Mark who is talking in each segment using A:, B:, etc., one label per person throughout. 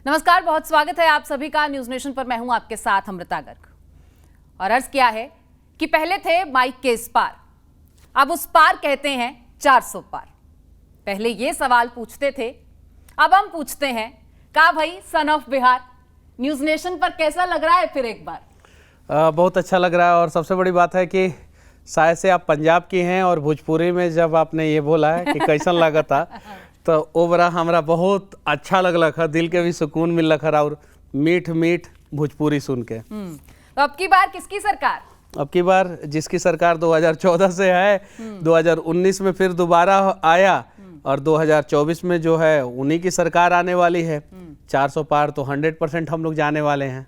A: नमस्कार, बहुत स्वागत है आप सभी का न्यूज नेशन पर। मैं हूं आपके साथ अमृता गर्ग। और अर्ज किया है कि पहले थे माइक के इस पार, अब उस पार कहते हैं 400 पार। पहले ये सवाल पूछते थे, अब हम पूछते हैं का भाई son of Bihar news nation पर कैसा लग रहा है फिर एक बार?
B: बहुत अच्छा लग रहा है। और सबसे बड़ी बात है कि शायद से आप पंजाब की हैं और भोजपुरी में जब आपने ये बोला है कि कैसन लगा था तो वो बड़ा हमारा बहुत अच्छा लगल है, दिल के भी सुकून मिल रहा है और मीठ मीठ भोजपुरी सुन के।
A: तो अब की बार किसकी सरकार?
B: अब की बार जिसकी सरकार 2014 से है, 2019 में फिर दोबारा आया और 2024 में जो है उन्हीं की सरकार आने वाली है। 400 पार तो 100% हम लोग जाने वाले हैं।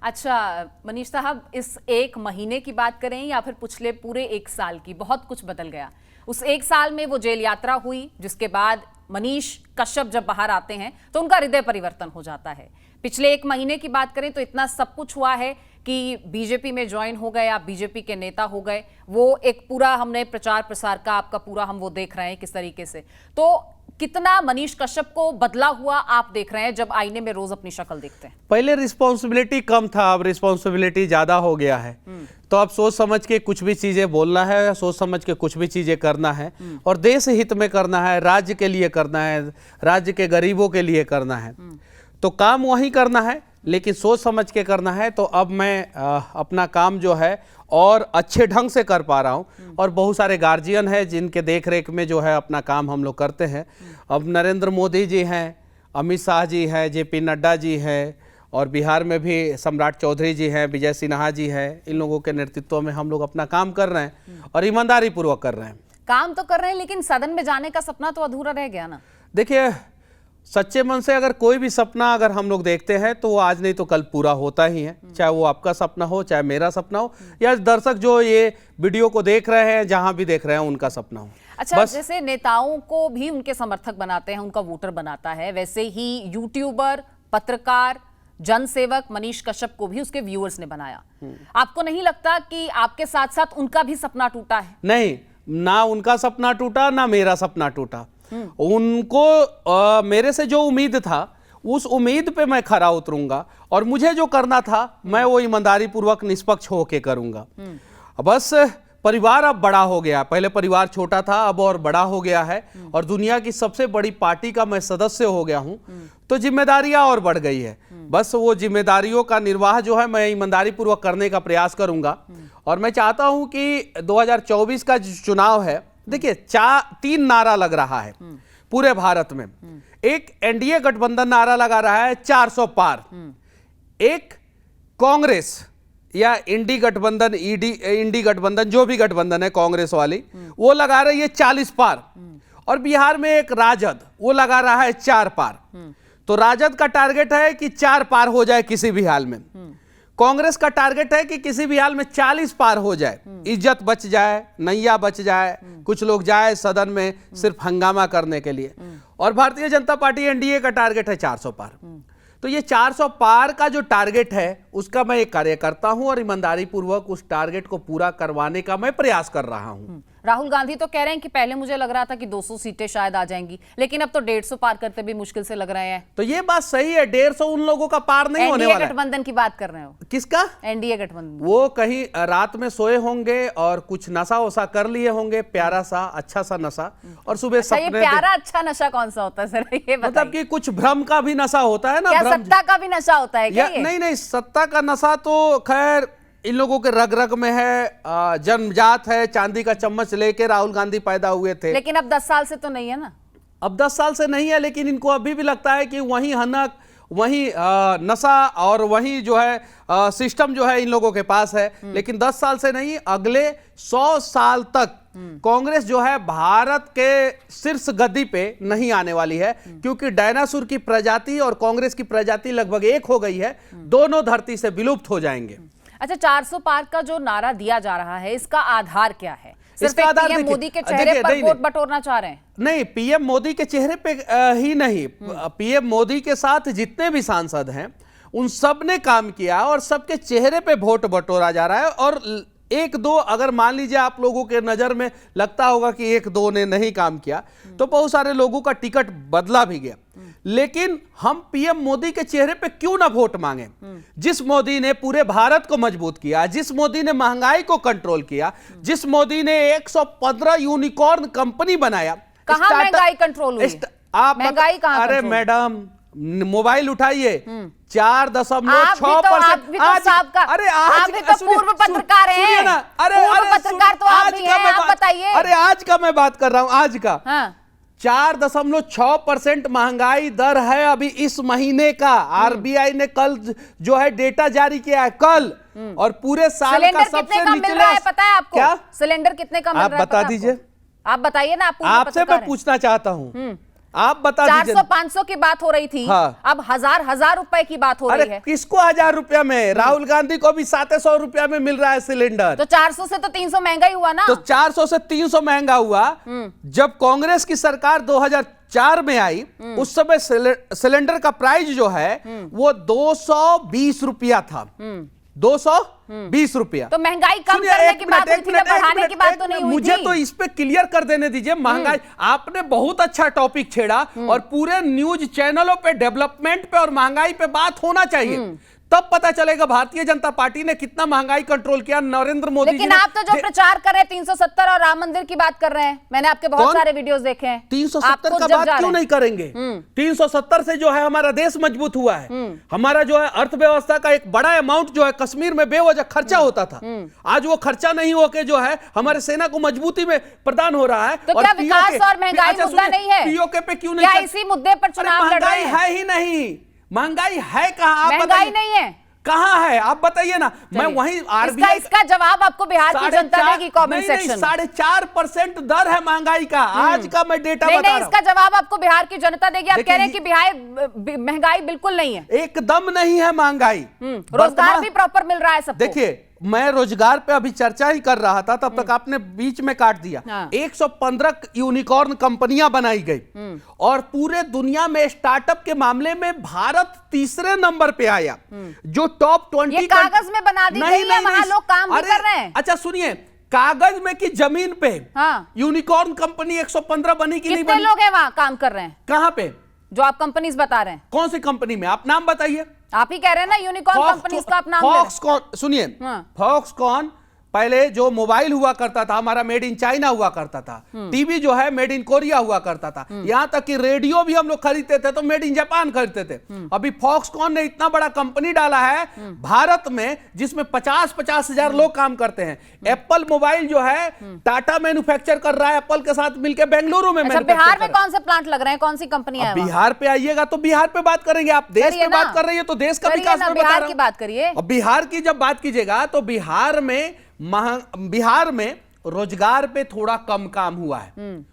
A: अच्छा मनीष साहब, इस एक महीने की बात करें या फिर पिछले पूरे एक साल की, बहुत कुछ बदल गया। उस एक साल में वो जेल यात्रा हुई, जिसके बाद मनीष कश्यप जब बाहर आते हैं तो उनका हृदय परिवर्तन हो जाता है। पिछले एक महीने की बात करें तो इतना सब कुछ हुआ है कि बीजेपी में ज्वाइन हो गए, आप बीजेपी के नेता हो गए। वो एक पूरा हमने प्रचार प्रसार का आपका पूरा हम वो देख रहे हैं किस तरीके से। तो कितना मनीष कश्यप को बदला हुआ आप देख रहे हैं जब आईने में रोज अपनी शक्ल देखते हैं?
B: पहले रिस्पॉन्सिबिलिटी कम था, अब रिस्पॉन्सिबिलिटी ज्यादा हो गया है। तो अब सोच समझ के कुछ भी चीजें बोलना है, सोच समझ के कुछ भी चीजें करना है और देश हित में करना है, राज्य के लिए करना है, राज्य के गरीबों के लिए करना है। तो काम वही करना है, लेकिन सोच समझ के करना है। तो अब मैं अपना काम जो है और अच्छे ढंग से कर पा रहा हूँ और बहुत सारे गार्जियन हैं जिनके देख रेख में जो है अपना काम हम लोग करते हैं। अब नरेंद्र मोदी जी हैं, अमित शाह जी हैं, जेपी नड्डा जी हैं और बिहार में भी सम्राट चौधरी जी हैं, विजय सिन्हा जी हैं। इन लोगों के नेतृत्व में हम लोग अपना काम कर रहे हैं और ईमानदारी पूर्वक कर रहे हैं।
A: काम तो कर रहे हैं, लेकिन सदन में जाने का सपना तो अधूरा रह गया ना।
B: देखिए, सच्चे मन से अगर कोई भी सपना अगर हम लोग देखते हैं तो वो आज नहीं तो कल पूरा होता ही है। चाहे वो आपका सपना हो, चाहे मेरा सपना हो, या दर्शक जो ये वीडियो को देख रहे हैं जहां भी देख रहे हैं उनका सपना हो।
A: अच्छा, जैसे नेताओं को भी उनके समर्थक बनाते हैं, उनका वोटर बनाता है, वैसे ही यूट्यूबर, पत्रकार, जनसेवक मनीष कश्यप को भी उसके व्यूअर्स ने बनाया। आपको नहीं लगता कि आपके साथ साथ उनका भी सपना टूटा है?
B: नहीं, ना उनका सपना टूटा ना मेरा सपना टूटा। उनको मेरे से जो उम्मीद था उस उम्मीद पे मैं खरा उतरूंगा और मुझे जो करना था मैं वो ईमानदारी पूर्वक निष्पक्ष होके करूंगा। बस परिवार अब बड़ा हो गया, पहले परिवार छोटा था, अब और बड़ा हो गया है और दुनिया की सबसे बड़ी पार्टी का मैं सदस्य हो गया हूं, तो जिम्मेदारियां और बढ़ गई है। बस वो जिम्मेदारियों का निर्वाह जो है मैं ईमानदारी पूर्वक करने का प्रयास करूंगा। और मैं चाहता हूं कि 2024 का जो चुनाव है, देखिए 3 नारा लग रहा है पूरे भारत में। एक एनडीए गठबंधन नारा लगा रहा है 400 पार, एक कांग्रेस या इंडी गठबंधन, इंडी गठबंधन जो भी गठबंधन है कांग्रेस वाली, वो लगा रही है 40 पार। और बिहार में एक राजद, वो लगा रहा है 4 पार। तो राजद का टारगेट है कि 4 पार हो जाए किसी भी हाल में। कांग्रेस का टारगेट है कि किसी भी हाल में 40 पार हो जाए, इज्जत बच जाए, नैया बच जाए, कुछ लोग जाए सदन में सिर्फ हंगामा करने के लिए। और भारतीय जनता पार्टी एनडीए का टारगेट है 400 पार। तो ये 400 पार का जो टारगेट है उसका मैं एक कार्य करता हूं और ईमानदारी पूर्वक उस टारगेट को पूरा करवाने का मैं प्रयास कर रहा हूं।
A: राहुल गांधी तो कह रहे हैं कि पहले मुझे लग रहा था कि 200 सीटें शायद आ जाएंगी, लेकिन अब तो 150 पार करते भी मुश्किल से लग रहे हैं।
B: तो ये बात सही है, 150 उन लोगों का पार नहीं होने वाला है।
A: गठबंधन की बात कर रहे हो?
B: किसका?
A: एनडीए गठबंधन।
B: वो कहीं रात में सोए होंगे और कुछ नशा वशा कर लिए होंगे, प्यारा सा अच्छा सा नशा, और सुबह
A: अच्छा, ये प्यारा अच्छा नशा कौन सा होता है सर, ये बताइए।
B: मतलब कि कुछ भ्रम का भी नशा होता है ना।
A: क्या सत्ता का भी नशा होता है क्या?
B: नहीं, सत्ता का नशा तो खैर इन लोगों के रग रग में है, जन्मजात है। चांदी का चम्मच लेके राहुल गांधी पैदा हुए थे,
A: लेकिन अब 10 साल से तो नहीं है ना।
B: अब 10 साल से नहीं है, लेकिन इनको अभी भी लगता है कि वही हनक, वही नशा और वही जो है सिस्टम जो है इन लोगों के पास है। लेकिन 10 साल से नहीं, अगले 100 साल तक कांग्रेस जो है भारत के शीर्ष गद्दी पे नहीं आने वाली है, क्योंकि डायनासोर की प्रजाति और कांग्रेस की प्रजाति लगभग एक हो गई है। दोनों धरती से विलुप्त हो जाएंगे।
A: अच्छा, 400 पार का जो नारा दिया जा रहा है, इसका आधार क्या है? सिर्फ पीएम मोदी के चेहरे पर वोट बटोरना चाह रहे हैं? नहीं,
B: पीएम मोदी के चेहरे पे ही नहीं, पीएम मोदी के साथ जितने भी सांसद हैं उन सब ने काम किया और सबके चेहरे पे वोट बटोरा जा रहा है। और एक दो अगर मान लीजिए आप लोगों के नजर में लगता होगा कि एक दो ने नहीं काम किया, तो बहुत सारे लोगों का टिकट बदला भी गया। लेकिन हम पीएम मोदी के चेहरे पे क्यों ना वोट मांगे? जिस मोदी ने पूरे भारत को मजबूत किया, जिस मोदी ने महंगाई को कंट्रोल किया, जिस मोदी ने 115 यूनिकॉर्न कंपनी बनाया।
A: कहां महंगाई कंट्रोल हुई?
B: आप
A: महंगाई कहां?
B: अरे मैडम, मोबाइल उठाइए, 4.6%।
A: अरे आप भी तो पूर्व पत्रकार हैं। पूर्व पत्रकार तो आप भी हैं, आप बताइए।
B: अरे आज का मैं बात कर रहा हूं, आज का। 4.6% महंगाई दर है अभी इस महीने का। आरबीआई ने कल जो है डेटा जारी किया है, कल। और पूरे साल का सबसे
A: निचले है, पता है आपको? क्या सिलेंडर कितने का मिल रहा है?
B: आप बता दीजिए,
A: आप बताइए ना।
B: आपसे मैं पूछना चाहता हूं, आप बता दीजिए।
A: 400-500 की बात हो रही थी,
B: हाँ।
A: अब हजार रुपए की बात हो रही है।
B: किसको 1000 रुपया में? राहुल गांधी को भी 700 रुपया में मिल रहा है सिलेंडर।
A: तो 400 से तो 300 महंगा ही हुआ ना।
B: तो 400 से 300 महंगा हुआ। जब कांग्रेस की सरकार 2004 में आई, उस समय सिलेंडर का प्राइस जो है वो 220 रुपया था। 220 रुपया।
A: तो महंगाई कम करने की बात हुई थी, बढ़ाने की बात तो नहीं हुई थी।
B: मुझे तो इस पे क्लियर कर देने दीजिए। महंगाई, आपने बहुत अच्छा टॉपिक छेड़ा, और पूरे न्यूज चैनलों पे डेवलपमेंट पे और महंगाई पे बात होना चाहिए, तब पता चलेगा भारतीय जनता पार्टी ने कितना महंगाई कंट्रोल किया। नरेंद्र मोदी
A: लेकिन आप तो जो प्रचार कर रहे हैं 370 और राम मंदिर की बात कर रहे हैं, मैंने आपके बहुत सारे वीडियोस देखे हैं।
B: 370 का बात क्यों नहीं करेंगे? 370 से जो है हमारा देश मजबूत हुआ है। हमारा जो है अर्थव्यवस्था का एक बड़ा अमाउंट जो है कश्मीर में बेवजह खर्चा होता था, आज वो खर्चा नहीं होके जो है हमारे सेना को मजबूती में प्रदान हो रहा है।
A: तो क्या विकास और महंगाई मुद्दा नहीं है?
B: पीओके पे क्यों
A: नहीं? इसी मुद्दे पर चुनाव लड़ रहे हैं।
B: है ही नहीं, महंगाई है कहां?
A: महंगाई नहीं है,
B: कहां है आप बताइए ना। मैं वहीं आरबीआई
A: इसका जवाब आपको बिहार की जनता देगी कमेंट सेक्शन।
B: 4.5% दर है महंगाई का, आज का मैं डेटा बता रहा हूं।
A: इसका जवाब आपको बिहार की जनता देगी। आप कह रहे हैं कि बिहार महंगाई बिल्कुल नहीं है।
B: एकदम नहीं है महंगाई।
A: रोजगार भी प्रॉपर मिल रहा है सबको।
B: देखिए, मैं रोजगार पे अभी चर्चा ही कर रहा था, तब तक आपने बीच में काट दिया। 115 यूनिकॉर्न कंपनियां बनाई गई, और पूरे दुनिया में स्टार्टअप के मामले में भारत तीसरे नंबर पे आया। जो टॉप 20
A: ये कागज में बना दी गई है, वहां लोग काम भी कर रहे हैं।
B: अच्छा सुनिए, कागज में कि जमीन पे यूनिकॉर्न कंपनी 115 बनी कि नहीं बनी?
A: कितने लोग हैं वहां काम कर रहे हैं?
B: कहां पे
A: जो आप कंपनीज बता रहे हैं?
B: कौन सी कंपनी में? आप नाम बताइए।
A: आप ही कह रहे हैं ना यूनिकॉर्न कंपनीज का आप नाम ले रहे हैं।
B: फॉक्सकॉन, सुनिए, फॉक्सकॉन पहले जो मोबाइल हुआ करता था हमारा मेड इन चाइना हुआ करता था, टीवी जो है मेड इन कोरिया हुआ करता था, यहां तक कि रेडियो भी हम लोग खरीदते थे तो मेड इन जापान खरीदते थे। अभी फॉक्सकॉन ने इतना बड़ा कंपनी डाला है भारत में, जिसमें 50-50 हजार लोग काम करते हैं। एप्पल मोबाइल जो है टाटा मैन्युफैक्चर कर रहा है, एप्पल के साथ मिलकर बेंगलुरु में।
A: बिहार में कौन से प्लांट लग रहे हैं, कौन सी कंपनियां?
B: बिहार पे आइएगा तो बिहार पे बात करेंगे। आप देश पे बात कर रही है तो देश का विकास में बता रहा हूं।
A: बात करिए।
B: बिहार की जब बात कीजिएगा तो बिहार में रोजगार पे थोड़ा कम काम हुआ है,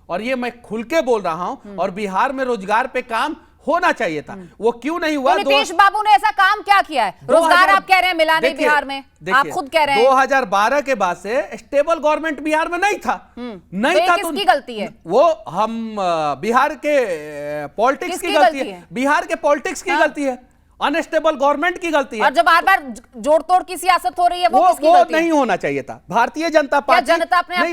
B: और ये मैं खुल के बोल रहा हूं। और बिहार में रोजगार पे काम होना चाहिए था, वो क्यों नहीं हुआ?
A: तो नीतीश बाबू ने ऐसा काम क्या किया है? रोजगार आप कह रहे हैं मिला नहीं बिहार में, आप खुद कह रहे हैं
B: 2012 के बाद से स्टेबल गवर्नमेंट बिहार में नहीं था। नहीं था।
A: किसकी गलती है? वो
B: हम बिहार के पॉलिटिक्स की गलती है। बिहार के पॉलिटिक्स की गलती है, अनस्टेबल गवर्नमेंट की गलती है।
A: और जब बार बार जोड़ तोड़ की सियासत हो रही है, वो किसकी गलती है?
B: नहीं होना चाहिए था। भारतीय जनता पार्टी,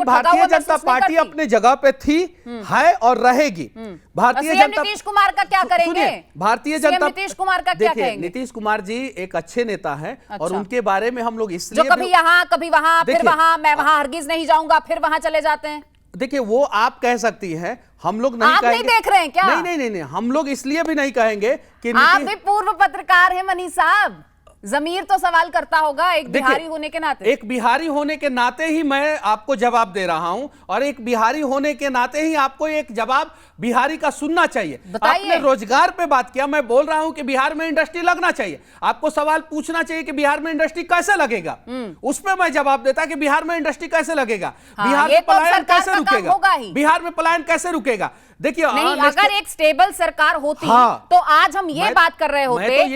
A: भारतीय
B: जनता पार्टी अपने जगह पे थी, है और रहेगी। भारतीय जनता,
A: नीतीश कुमार का क्या करेंगे?
B: भारतीय जनता,
A: नीतीश कुमार का क्या कहेंगे?
B: नीतीश कुमार जी एक अच्छे नेता हैं। और उनके बारे में हम लोग इसलिए,
A: जो कभी यहाँ कभी वहां, फिर वहां, मैं वहां हरगिज नहीं जाऊंगा, फिर वहां चले जाते हैं।
B: देखिए, वो आप कह सकती हैं, हम लोग नहीं
A: आप
B: कहेंगे।
A: नहीं देख रहे हैं क्या?
B: नहीं, हम लोग इसलिए भी नहीं कहेंगे कि
A: आप भी पूर्व पत्रकार हैं मनीष साहब, जमीर तो सवाल करता होगा एक बिहारी होने के नाते।
B: एक बिहारी होने के नाते ही मैं आपको जवाब दे रहा हूं, और एक बिहारी होने के नाते ही आपको एक जवाब बिहारी का सुनना चाहिए। आपने रोजगार पे बात किया, मैं बोल रहा हूं कि बिहार में इंडस्ट्री लगना चाहिए। आपको सवाल पूछना चाहिए कि बिहार में इंडस्ट्री कैसे लगेगा, उस पर मैं जवाब देता कि बिहार में इंडस्ट्री कैसे लगेगा, बिहार में पलायन कैसे रुकेगा, बिहार में पलायन कैसे रुकेगा। देखिए,
A: अगर एक स्टेबल सरकार होती तो आज हम ये बात कर रहे होते कि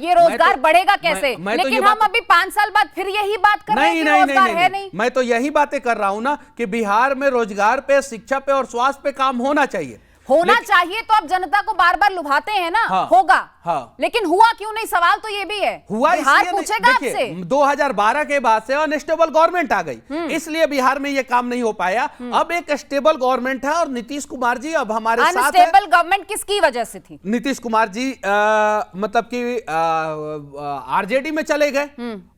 A: ये रोजगार बढ़ेगा कैसे। लेकिन हम अभी 5 साल बाद फिर यही बात कर रहे हैं कि रोजगार है नहीं।
B: मैं तो यही बातें कर रहा हूं ना कि बिहार में रोजगार पे, शिक्षा पे और स्वास्थ्य पे काम होना चाहिए।
A: चाहिए तो आप जनता को बार बार लुभाते हैं ना। होगा,
B: हाँ।
A: लेकिन हुआ क्यों नहीं, सवाल तो ये भी है।
B: हुआ
A: बिहार
B: इसलिए
A: पूछेगा
B: देखिए,
A: आपसे।
B: 2012 के बाद से अनस्टेबल गवर्नमेंट आ गई, इसलिए बिहार में ये काम नहीं हो पाया। अब एक स्टेबल गवर्नमेंट है और नीतीश कुमार जी अब हमारे साथ है।
A: अनस्टेबल गवर्नमेंट किसकी वजह से थी?
B: नीतीश कुमार जी मतलब कि आरजेडी में चले गए,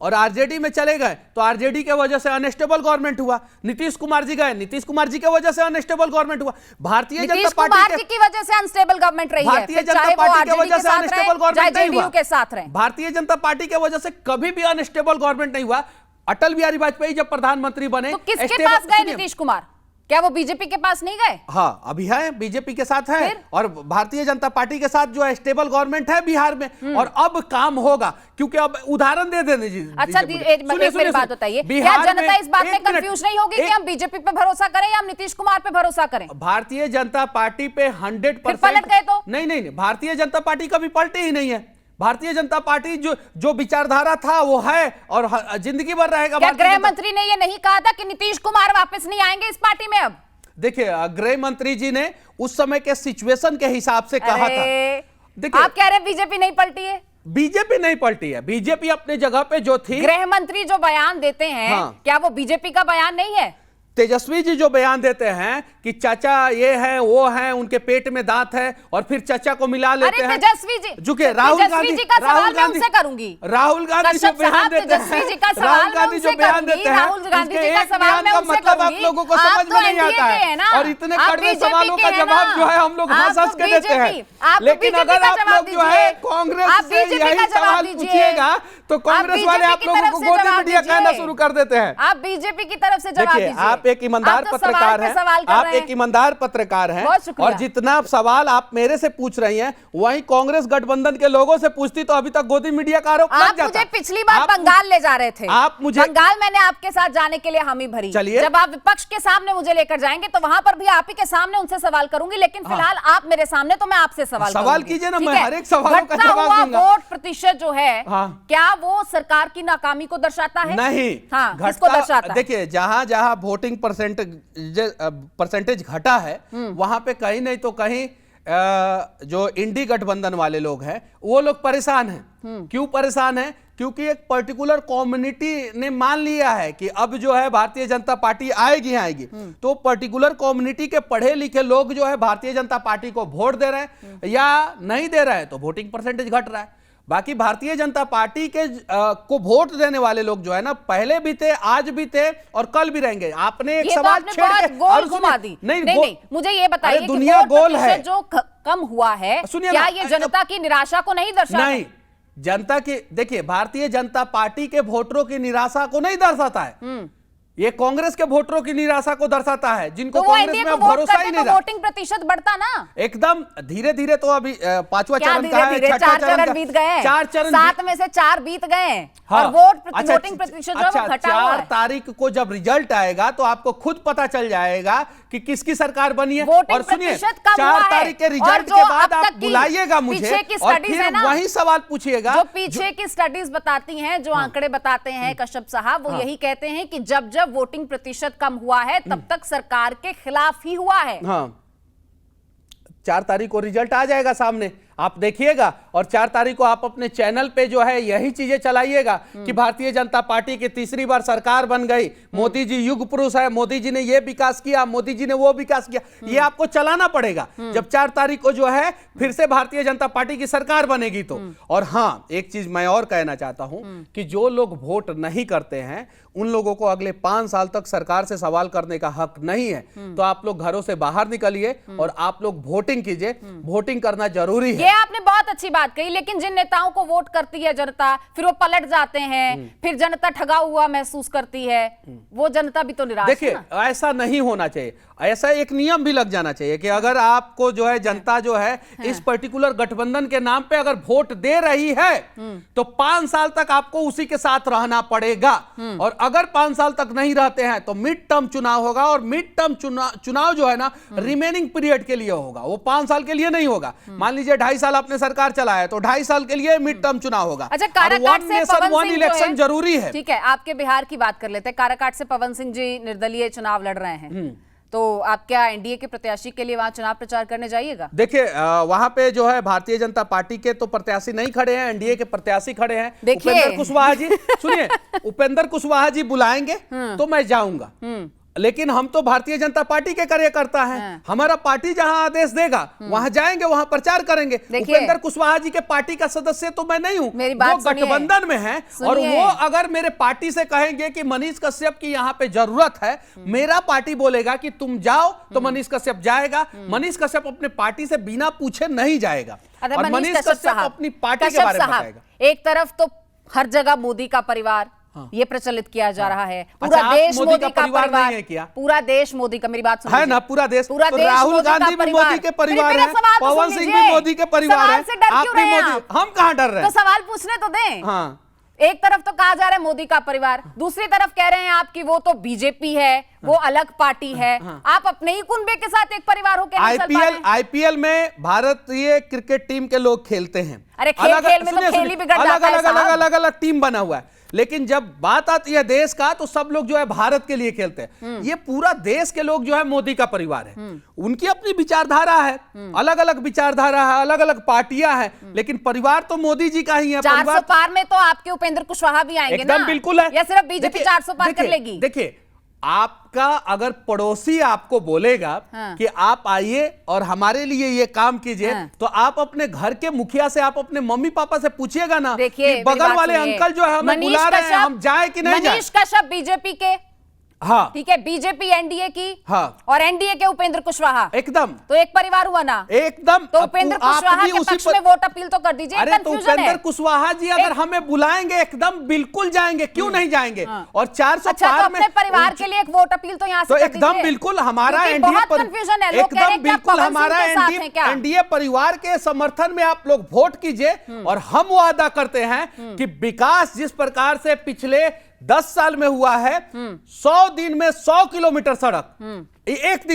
B: और आरजेडी में चले गए तो आरजेडी के वजह से अनस्टेबल गवर्नमेंट हुआ। नीतीश कुमार जी गए, नीतीश कुमार जी की वजह से अनस्टेबल गवर्नमेंट हुआ। भारतीय जनता पार्टी
A: की वजह से अनस्टेबल गवर्नमेंट रही है,
B: भारतीय जनता पार्टी की वजह से अनस्टेबल गवर्नमेंट नहीं हुआ।
A: के साथ रहे।
B: भारतीय जनता पार्टी की वजह से कभी भी अनस्टेबल गवर्नमेंट नहीं हुआ। अटल बिहारी वाजपेयी जब प्रधानमंत्री बने
A: तो किसके पास गए नीतीश कुमार? क्या वो बीजेपी के पास नहीं गए?
B: हाँ, अभी है, बीजेपी के साथ है और भारतीय जनता पार्टी के साथ जो है स्टेबल गवर्नमेंट है बिहार में, और अब काम होगा। क्योंकि अब उदाहरण दे देने जी।
A: अच्छा, मेरी बात बताइए, क्या जनता इस बात में कंफ्यूज नहीं होगी कि हम बीजेपी पे भरोसा करें या हम नीतीश कुमार पे भरोसा करें?
B: भारतीय जनता पार्टी पे 100%
A: पलट गए तो
B: नहीं, भारतीय जनता पार्टी कभी पलटी ही नहीं है। भारतीय जनता पार्टी जो विचारधारा था वो है और जिंदगी भर रहेगा।
A: क्या गृह मंत्री ने ये नहीं कहा था कि नीतीश कुमार वापस नहीं आएंगे इस पार्टी में? अब
B: देखिए, गृह मंत्री जी ने उस समय के सिचुएशन के हिसाब से कहा था। देखिए,
A: आप कह रहे हैं बीजेपी नहीं पलटी है?
B: बीजेपी नहीं पलटी है, बीजेपी अपने जगह पे जो थी।
A: गृह मंत्री जो बयान देते हैं,
B: हाँ।
A: क्या वो बीजेपी का बयान नहीं है?
B: तेजस्वी जी जो बयान देते हैं कि चाचा ये है वो है, उनके पेट में दांत है, और फिर चाचा को मिला लेते हैं।
A: तेजस्वी जी,
B: झुके राहुल गांधी
A: जी का सवाल मैं उनसे करूंगी।
B: राहुल गांधी जो बयान देते हैं, राहुल गांधी जो बयान देते हैं,
A: राहुल गांधी जी का सवाल मैं उनसे
B: मतलब आप लोगों को समझ में नहीं आता है, और इतने कड़वे सवालों का जवाब जो है हम लोग हंस के देते हैं। लेकिन अगर आप लोग जो है कांग्रेस से यही सवाल पूछिएगा तो कांग्रेस वाले आप लोगों को गोदी मीडिया कहना शुरू कर देते हैं।
A: आप बीजेपी की तरफ से जवाब दीजिए।
B: आप एक ईमानदार पत्रकार हैं, आप एक ईमानदार पत्रकार हैं, और जितना सवाल आप मेरे से पूछ रही हैं वही कांग्रेस गठबंधन के लोगों से पूछती तो अभी तक गोदी मीडिया का आरोप लग जाता।
A: मुझे पिछली बार बंगाल ले जा रहे थे,
B: आप मुझे
A: बंगाल मैंने आपके साथ जाने के लिए हामी भरी।
B: चलिए,
A: जब आप विपक्ष के सामने मुझे लेकर जाएंगे तो वहां पर भी आप ही के सामने उनसे सवाल करूंगी, लेकिन फिलहाल आप मेरे सामने, तो मैं आपसे सवाल
B: कीजिए ना, मैं हर एक सवाल का जवाब दूंगा।
A: वोट प्रतिशत जो है, क्या वो सरकार की नाकामी को दर्शाता है?
B: नहीं,
A: किसको दर्शाता है?
B: देखिए, जहां जहां वोटिंग परसेंटेज घटा है वहां पे कहीं नहीं तो कहीं जो इंडी गठबंधन वाले लोग हैं वो लोग परेशान हैं। क्यों परेशान हैं? क्योंकि एक पर्टिकुलर कम्युनिटी ने मान लिया है कि अब जो है भारतीय जनता पार्टी आएगी, तो पर्टिकुलर कम्युनिटी के पढ़े लिखे लोग जो है भारतीय जनता पार्टी को वोट दे रहे हैं या नहीं दे रहे हैं, तो वोटिंग परसेंटेज घट रहा है। बाकी भारतीय जनता पार्टी के को वोट देने वाले लोग जो है ना, पहले भी थे, आज भी थे और कल भी रहेंगे। आपने एक सवाल छेड़ के
A: गोल घुमा दी। नहीं, मुझे ये बताइए कि
B: दुनिया गोल है,
A: जो कम हुआ है, क्या ये जनता की निराशा को नहीं दर्शाता?
B: नहीं, जनता की, देखिए, भारतीय जनता पार्टी के वोटरों की निराशा को नहीं दर्शाता है, ये कांग्रेस के वोटरों की निराशा को दर्शाता है, जिनको कांग्रेस में भरोसा ही नहीं रहा।
A: वोटिंग प्रतिशत बढ़ता ना
B: एकदम धीरे धीरे। तो अभी 5वां चरण का है,
A: 4 चरण बीत गए,
B: 4 चरण
A: 7 में से 4 बीत गए,
B: हाँ।
A: और वोटिंग प्रतिशत जो घटा हुआ है।
B: 4 तारीख को जब रिजल्ट आएगा तो आपको खुद पता चल जाएगा कि किसकी सरकार बनी है। और सुनिए, 4 तारीख के रिजल्ट के बाद आप बुलाइएगा मुझे और फिर वही सवाल पूछिएगा।
A: जो पीछे की स्टडीज बताती हैं, जो आंकड़े बताते हैं कश्यप साहब, वो यही कहते हैं कि जब जब वोटिंग प्रतिशत कम हुआ है तब तक सरकार के खिलाफ ही हुआ है।
B: हाँ, 4 तारीख को रिजल्ट आ जाएगा सामने, आप देखिएगा, और 4 तारीख को आप अपने चैनल पे जो है यही चीजें चलाइएगा कि भारतीय जनता पार्टी की तीसरी बार सरकार बन गई, मोदी जी युग पुरुष है, मोदी जी ने ये विकास किया, मोदी जी ने वो विकास किया। ये आपको चलाना पड़ेगा जब 4 तारीख को जो है फिर से भारतीय जनता पार्टी की सरकार बनेगी तो। और हाँ, एक चीज मैं और कहना चाहता हूं कि जो लोग वोट नहीं करते हैं उन लोगों को अगले 5 साल तक सरकार से सवाल करने का हक नहीं है। तो आप लोग घरों से बाहर निकलिए और आप लोग वोटिंग कीजिए, वोटिंग करना जरूरी है।
A: ये आपने बहुत अच्छी बात कही, लेकिन जिन नेताओं को वोट करती है जनता, फिर वो पलट जाते हैं, फिर जनता ठगा हुआ महसूस करती है, वो जनता भी तो निराश है।
B: देखिए, ऐसा नहीं होना चाहिए। ऐसा एक नियम भी लग जाना चाहिए कि अगर आपको जो है जनता जो है इस पर्टिकुलर गठबंधन के नाम पे अगर वोट दे रही है तो 5 साल तक आपको उसी के साथ रहना पड़ेगा। और अगर 5 साल तक नहीं रहते हैं तो मिड टर्म चुनाव होगा, और मिड टर्म चुनाव जो है ना रिमेनिंग पीरियड के लिए होगा, वो 5 साल के लिए नहीं होगा। मान लीजिए 2.5 साल आपने सरकार चलाया तो 2.5 साल के लिए मिड टर्म चुनाव होगा।
A: अच्छा, काराकाट से पवन सिंह
B: इलेक्शन जरूरी है।
A: ठीक है, आपके बिहार की बात कर लेते हैं। काराकाट से पवन सिंह जी निर्दलीय चुनाव लड़ रहे हैं, तो आप क्या एनडीए के प्रत्याशी के लिए वहां चुनाव प्रचार करने जाइएगा?
B: देखिए वहां पे जो है भारतीय जनता पार्टी के तो प्रत्याशी नहीं खड़े हैं, एनडीए के प्रत्याशी खड़े हैं। उपेंद्र कुशवाहा जी सुनिए, उपेंद्र कुशवाहा जी बुलाएंगे तो मैं जाऊंगा, लेकिन हम तो भारतीय जनता पार्टी के कार्यकर्ता हैं। हमारा पार्टी जहां आदेश देगा वहां जाएंगे, वहां प्रचार करेंगे। उपेंद्र कुशवाहा जी के पार्टी का सदस्य तो मैं नहीं हूं, वो गठबंधन में है। और वो अगर मेरे पार्टी से कहेंगे कि मनीष कश्यप की यहां पे जरूरत है, मेरा पार्टी बोलेगा कि तुम जाओ तो मनीष कश्यप जाएगा। मनीष कश्यप अपने पार्टी से बिना पूछे नहीं जाएगा, और मनीष कश्यप अपनी पार्टी के बारे में बताएगा।
A: एक तरफ तो हर जगह मोदी का परिवार ये प्रचलित किया जा रहा है, पूरा देश मोदी का परिवार नहीं है क्या? पूरा देश मोदी का, मेरी बात सुनिए,
B: है ना, पूरा देश। राहुल गांधी भी मोदी के परिवार है, पवन सिंह भी मोदी के परिवार है, आप भी मोदी। हम कहां डर रहे हैं?
A: तो सवाल पूछने तो दें।
B: हाँ,
A: एक तरफ तो कहा जा रहा है मोदी का परिवार, दूसरी तरफ कह रहे हैं आप कि वो तो बीजेपी है, वो अलग पार्टी है। आप अपने ही कुनबे के साथ एक परिवार होकर
B: आईपीएल में भारतीय क्रिकेट टीम के लोग खेलते हैं।
A: अरे खेल में तो खेल ही बिगड़ जाता है साहब।
B: अलग टीम बना हुआ है, लेकिन जब बात आती है देश का तो सब लोग जो है भारत के लिए खेलते हैं। ये पूरा देश के लोग जो है मोदी का परिवार है। उनकी अपनी विचारधारा है, अलग अलग विचारधारा है, अलग अलग पार्टियां हैं, लेकिन परिवार तो मोदी जी का ही है।
A: 400 पार में तो आपके उपेंद्र कुशवाहा भी आएंगे ना?
B: एकदम बिल्कुल है।
A: या सिर्फ बीजेपी 400 पार कर लेगी?
B: देखिए, आपका अगर पड़ोसी आपको बोलेगा कि आप आइए और हमारे लिए ये काम कीजिए, तो आप अपने घर के मुखिया से, आप अपने मम्मी पापा से पूछिएगा ना कि बगल वाले अंकल जो है हमें बुला रहे हैं, हम जाए कि नहीं जाए।
A: मनीष कश्यप बीजेपी के,
B: हाँ
A: ठीक है, बीजेपी एनडीए की,
B: हाँ, और
A: एनडीए के उपेंद्र कुशवाहा,
B: एकदम
A: तो एक परिवार हुआ ना?
B: एकदम।
A: तो उपेंद्र कुशवाहा के पक्ष में वोट अपील तो कर दीजिए।
B: अरे तो उपेंद्र कुशवाहा जी अगर हमें बुलाएंगे एकदम बिल्कुल जाएंगे, क्यों नहीं जाएंगे? और 400 पार में
A: अपने परिवार के लिए एक वोट अपील तो यहाँ से कर दीजिए।
B: एकदम बिल्कुल हमारा एनडीए, एकदम बिल्कुल हमारा एनडीए परिवार के समर्थन में आप लोग वोट कीजिए। और हम वादा करते हैं कि विकास जिस प्रकार से पिछले 10 साल में हुआ है, 100 दिन में 100 किलोमीटर सड़क, एक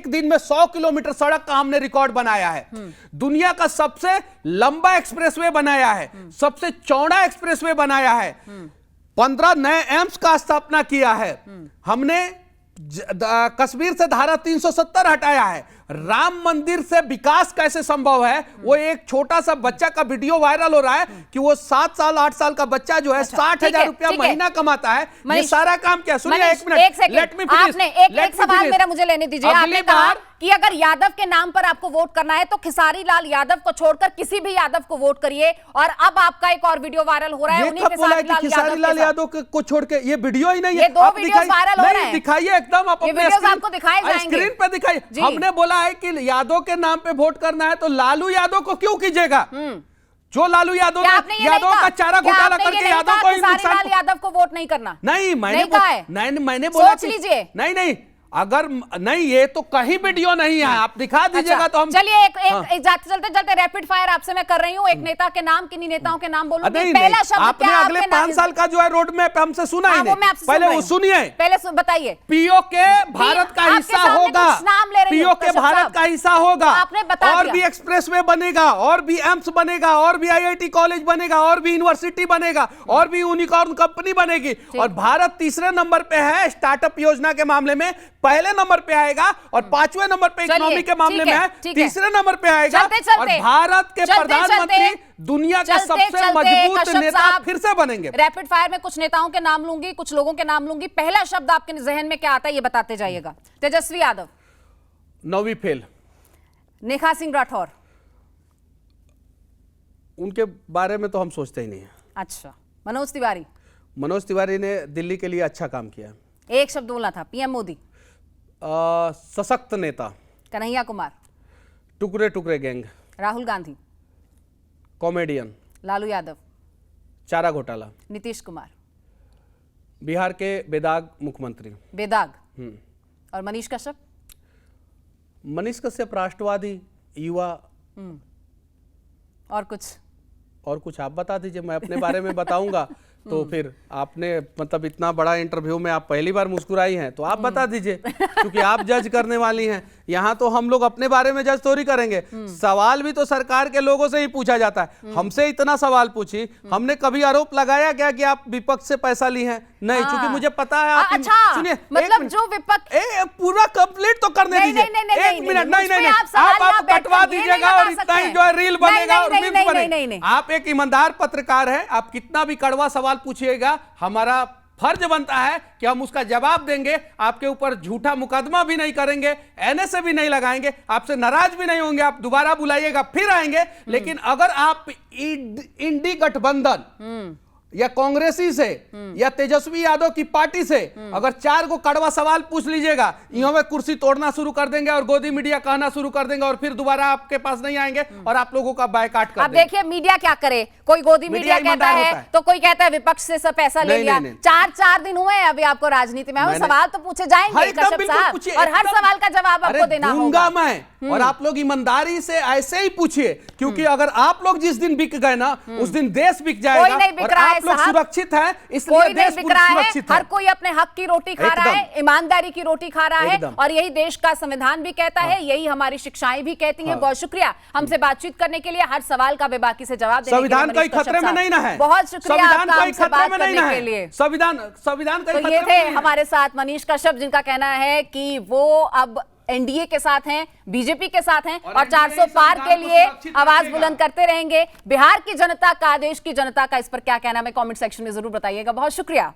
B: दिन में 100 किलोमीटर सड़क का हमने रिकॉर्ड बनाया है। दुनिया का सबसे लंबा एक्सप्रेसवे बनाया है, सबसे चौड़ा एक्सप्रेसवे बनाया है, 15 नए एम्स का स्थापना किया है हमने, कश्मीर से धारा 370 हटाया है। राम मंदिर से विकास कैसे संभव है? वो एक छोटा सा बच्चा का वीडियो वायरल हो रहा है कि वो 7 साल 8 साल का बच्चा जो है 60,000 रुपया महीना कमाता है। ये सारा काम क्या? सुनिए एक मिनट, लेट मी फिनिश।
A: आपने एक सवाल मेरा मुझे लेने दीजिए। आपने कहा कि अगर यादव के नाम पर आपको वोट करना है तो खेसारी लाल यादव को छोड़कर किसी भी यादव को वोट करिए, और अब आपका एक और वीडियो वायरल हो रहा है उन्हीं
B: खेसारी लाल यादव को छोड़ के। ये वीडियो ही नहीं है,
A: ये 2 वीडियो वायरल हो रहे हैं।
B: दिखाइए एकदम, आप अपने
A: आपको दिखाए जाएंगे,
B: स्क्रीन पे दिखाइए। हमने बोला है कि यादव के नाम पे वोट करना है तो लालू यादव को क्यों कीजिएगा? जो लालू यादव का चारा घोटाला करके यादव को
A: यादव को वोट नहीं करना।
B: नहीं, मैंने बोला,
A: सोच लीजिए।
B: नहीं, अगर नहीं, ये तो कहीं वीडियो नहीं है, आप दिखा दीजिएगा। तो हम
A: चलिए एक चलते रैपिड फायर आपसे मैं कर रही हूँ। एक नेता के नाम, किन्हीं नेताओं के नाम बोलूंगी। पहला शब्द
B: आपने अगले 5 साल का जो है रोड मैप हमसे सुना ही नहीं, पहले वो सुनिए,
A: पहले बताइए।
B: पीओके भारत का हिस्सा होगा, पीओके भारत का हिस्सा होगा, और भी एक्सप्रेसवे बनेगा, और भी एम्स बनेगा, और भी आईआईटी कॉलेज बनेगा, और भी यूनिवर्सिटी बनेगा, और भी यूनिकॉर्न कंपनी बनेगी। और भारत तीसरे नंबर पे है स्टार्टअप योजना के मामले में, पहले नंबर पे आएगा, और 5वें नंबर पे इकोनॉमी के मामले में है, तीसरे नंबर पे आएगा। और भारत के प्रधानमंत्री दुनिया के सबसे मजबूत नेता फिर से बनेंगे।
A: रैपिड फायर में कुछ नेताओं के नाम लूंगी, कुछ लोगों के नाम लूंगी। पहला शब्द आपके जहन में क्या आता है ये बताते जाइएगा। तेजस्वी यादव,
B: 9वीं फेल।
A: नेहा सिंह राठौर,
B: उनके बारे में तो हम सोचते ही नहीं है।
A: अच्छा। मनोज तिवारी,
B: मनोज तिवारी ने दिल्ली के लिए अच्छा काम किया।
A: एक शब्द बोलना था। पीएम मोदी,
B: सशक्त नेता।
A: कन्हैया कुमार,
B: टुकड़े टुकड़े गैंग।
A: राहुल गांधी,
B: कॉमेडियन।
A: लालू यादव,
B: चारा घोटाला।
A: नीतीश कुमार,
B: बिहार के बेदाग मुख्यमंत्री।
A: बेदाग। और मनीष कश्यप,
B: मनीष कश्यप राष्ट्रवादी, युवा। और कुछ आप बता दीजिए, मैं अपने बारे में बताऊंगा तो फिर आपने मतलब इतना बड़ा इंटरव्यू में आप पहली बार मुस्कुराई हैं, तो आप बता दीजिए, क्योंकि आप जज करने वाली हैं। यहाँ तो हम लोग अपने बारे में जज थोड़ी करेंगे, सवाल भी तो सरकार के लोगों से ही पूछा जाता है। हमसे इतना सवाल पूछी, हमने कभी आरोप लगाया क्या कि आप विपक्ष से पैसा ली हैं? नहीं, चूंकि मुझे पता है आप
A: अच्छा,
B: सुनिए,
A: मतलब जो विपक्ष
B: पूरा कंप्लीट तो करने दीजिए। एक मिनट, नहीं, आप कटवा दीजिएगा और इतना ही जो है रील बनेगा और मीम्स बनेगा। आप एक ईमानदार पत्रकार हैं, आप कितना भी कड़वा सवाल पूछिएगा, हमारा फर्ज बनता है कि हम उसका जवाब देंगे। आपके ऊपर झूठा मुकदमा भी नहीं करेंगे, एनएसए भी नहीं लगाएंगे, आपसे नाराज भी नहीं होंगे, आप दोबारा बुलाइएगा फिर आएंगे। लेकिन अगर आप इंडी गठबंधन या कांग्रेसी से या तेजस्वी यादव की पार्टी से अगर 4 को कड़वा सवाल पूछ लीजिएगा, इन्हों में कुर्सी तोड़ना शुरू कर देंगे और गोदी मीडिया कहना शुरू कर देंगे और फिर दोबारा आपके पास नहीं आएंगे और आप लोगों का बायकाट कर
A: अब देखिए मीडिया क्या करे, कोई गोदी मीडिया कहता है तो कोई कहता है विपक्ष से सब पैसा ले लिया। 4 दिन हुए हैं अभी आपको राजनीति में, सवाल तो पूछे जाएंगे कश्यप साहब, और हर सवाल का जवाब आपको देना होगा।
B: मैं और आप लोग ईमानदारी से ऐसे ही पूछिए, क्योंकि अगर आप लोग जिस दिन बिक गए ना, उस दिन देश बिक जाएगा।
A: कोई नहीं बिक रहा है साहब,
B: सुरक्षित है, इसलिए
A: कोई नहीं बिक रहा है, हर कोई अपने हक की रोटी खा रहा है, ईमानदारी की रोटी खा रहा है, और यही देश का संविधान भी कहता है, यही हमारी शिक्षाएं भी कहती हैं। बहुत शुक्रिया हमसे बातचीत करने के लिए, हर सवाल का बेबाकी से जवाब देने के लिए।
B: संविधान कोई खतरे में नहीं ना है,
A: बहुत शुक्रिया
B: संविधान
A: आपका
B: कोई
A: हमसे
B: खतरे
A: बात
B: में नहीं ना
A: करने के
B: है,
A: लिए।
B: संविधान कोई
A: तो
B: खतरे
A: ये
B: में
A: थे
B: नहीं है।
A: हमारे साथ मनीष कश्यप, जिनका कहना है कि वो अब एनडीए के साथ हैं, बीजेपी के साथ हैं और 400 पार के लिए आवाज बुलंद करते रहेंगे। बिहार की जनता का, देश की जनता का इस पर क्या कहना है, कमेंट सेक्शन में जरूर बताइएगा। बहुत शुक्रिया।